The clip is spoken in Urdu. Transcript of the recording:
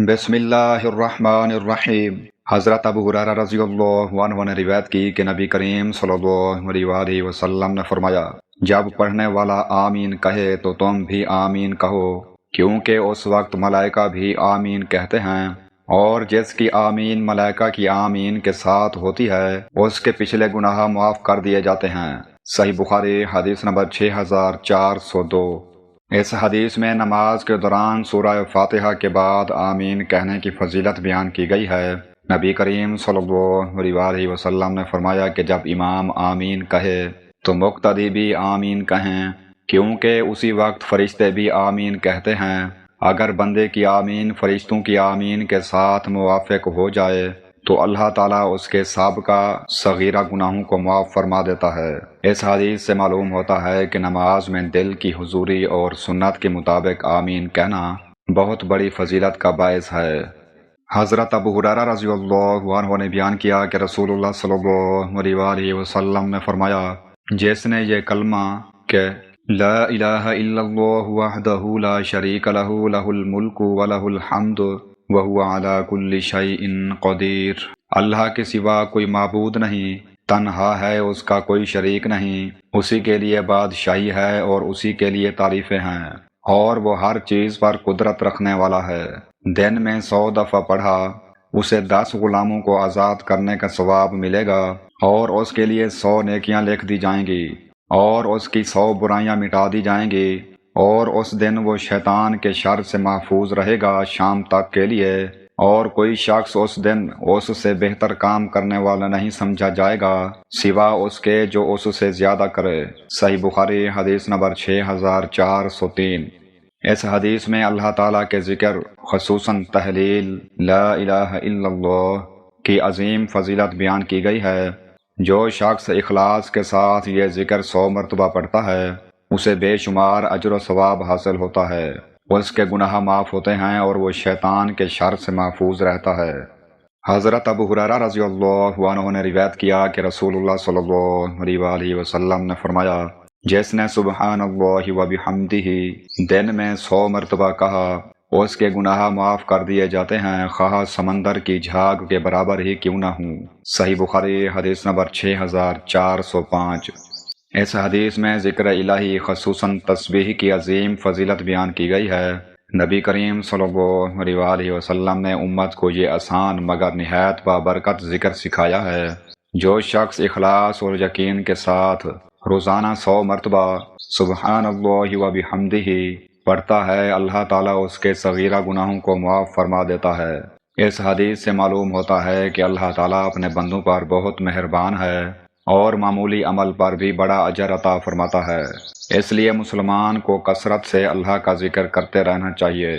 بسم اللہ الرحمن الرحیم۔ حضرت ابو ہریرہ رضی اللہ عنہ نے روایت کی کہ نبی کریم صلی اللہ علیہ وآلہ وسلم نے فرمایا، جب پڑھنے والا آمین کہے تو تم بھی آمین کہو، کیونکہ اس وقت ملائکہ بھی آمین کہتے ہیں، اور جس کی آمین ملائکہ کی آمین کے ساتھ ہوتی ہے اس کے پچھلے گناہ معاف کر دیے جاتے ہیں۔ صحیح بخاری حدیث نمبر 6402۔ اس حدیث میں نماز کے دوران سورہ فاتحہ کے بعد آمین کہنے کی فضیلت بیان کی گئی ہے۔ نبی کریم صلی اللہ علیہ وسلم نے فرمایا کہ جب امام آمین کہے تو مقتدی بھی آمین کہیں، کیونکہ اسی وقت فرشتے بھی آمین کہتے ہیں۔ اگر بندے کی آمین فرشتوں کی آمین کے ساتھ موافق ہو جائے تو اللہ تعالیٰ اس کے سابقہ صغیرہ گناہوں کو معاف فرما دیتا ہے۔ اس حدیث سے معلوم ہوتا ہے کہ نماز میں دل کی حضوری اور سنت کے مطابق آمین کہنا بہت بڑی فضیلت کا باعث ہے۔ حضرت ابو ہریرہ رضی اللہ عنہ نے بیان کیا کہ رسول اللہ صلی اللہ علیہ وآلہ وسلم نے فرمایا، جس نے یہ کلمہ کہ لا الہ الا اللہ وحدہ لا شریک لہ لہ الملک ولہ الحمد وہو علی کل شیء قدیر، اللہ کے سوا کوئی معبود نہیں، تنہا ہے، اس کا کوئی شریک نہیں، اسی کے لیے بادشاہی ہے اور اسی کے لیے تعریفیں ہیں، اور وہ ہر چیز پر قدرت رکھنے والا ہے۔ دن میں 100 دفعہ پڑھا اسے 10 غلاموں کو آزاد کرنے کا ثواب ملے گا، اور اس کے لیے 100 نیکیاں لکھ دی جائیں گی، اور اس کی 100 برائیاں مٹا دی جائیں گی، اور اس دن وہ شیطان کے شر سے محفوظ رہے گا شام تک کے لیے، اور کوئی شخص اس دن اس سے بہتر کام کرنے والا نہیں سمجھا جائے گا سوا اس کے جو اس سے زیادہ کرے۔ صحیح بخاری حدیث نمبر 6403۔ اس حدیث میں اللہ تعالیٰ کے ذکر خصوصاً تحلیل لا الہ الا اللہ کی عظیم فضیلت بیان کی گئی ہے۔ جو شخص اخلاص کے ساتھ یہ ذکر 100 مرتبہ پڑھتا ہے اسے بے شمار اجر و ثواب حاصل ہوتا ہے، اس کے گناہ معاف ہوتے ہیں اور وہ شیطان کے شر سے محفوظ رہتا ہے۔ حضرت ابو ہریرہ رضی اللہ عنہ نے روایت کیا کہ رسول اللہ صلی اللہ علیہ وآلہ وسلم نے فرمایا، جس نے سبحان اللہ وبحمدہ دن میں 100 مرتبہ کہا اس کے گناہ معاف کر دیے جاتے ہیں، خواہ سمندر کی جھاگ کے برابر ہی کیوں نہ ہوں۔ صحیح بخاری حدیث نمبر 6405۔ اس حدیث میں ذکر الہی خصوصاً تسبیح کی عظیم فضیلت بیان کی گئی ہے۔ نبی کریم صلی اللہ علیہ وآلہ وسلم نے امت کو یہ آسان مگر نہایت بابرکت ذکر سکھایا ہے۔ جو شخص اخلاص اور یقین کے ساتھ روزانہ 100 مرتبہ سبحان اللہ وبحمدہ پڑھتا ہے، اللہ تعالیٰ اس کے صغیرہ گناہوں کو معاف فرما دیتا ہے۔ اس حدیث سے معلوم ہوتا ہے کہ اللہ تعالیٰ اپنے بندوں پر بہت مہربان ہے اور معمولی عمل پر بھی بڑا اجر عطا فرماتا ہے، اس لیے مسلمان کو کثرت سے اللہ کا ذکر کرتے رہنا چاہیے۔